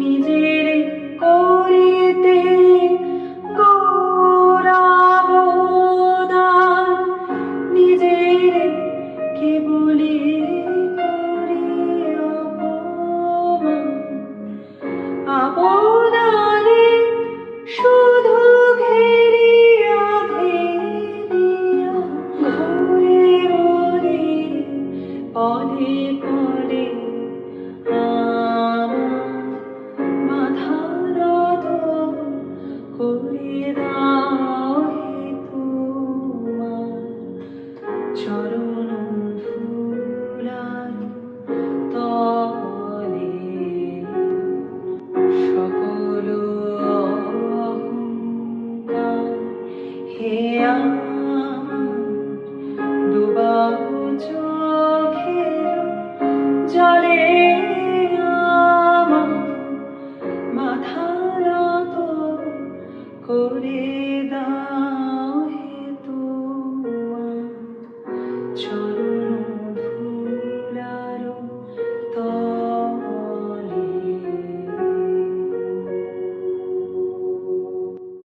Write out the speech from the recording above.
নিজের করিতে গৌরবদান, নিজের কেবলি করি অপমান। আপনারে শুধু ঘেরিয়া ঘেরিয়া ঘুরে মরি পদে পদে আমার মাথা নত করে দাও হে তোমার চরণ ধুলায় তলে। সকল অহংকার হে আমার ডুবা চোখের জলে আমার মাথা নত করে দাও হে তোমার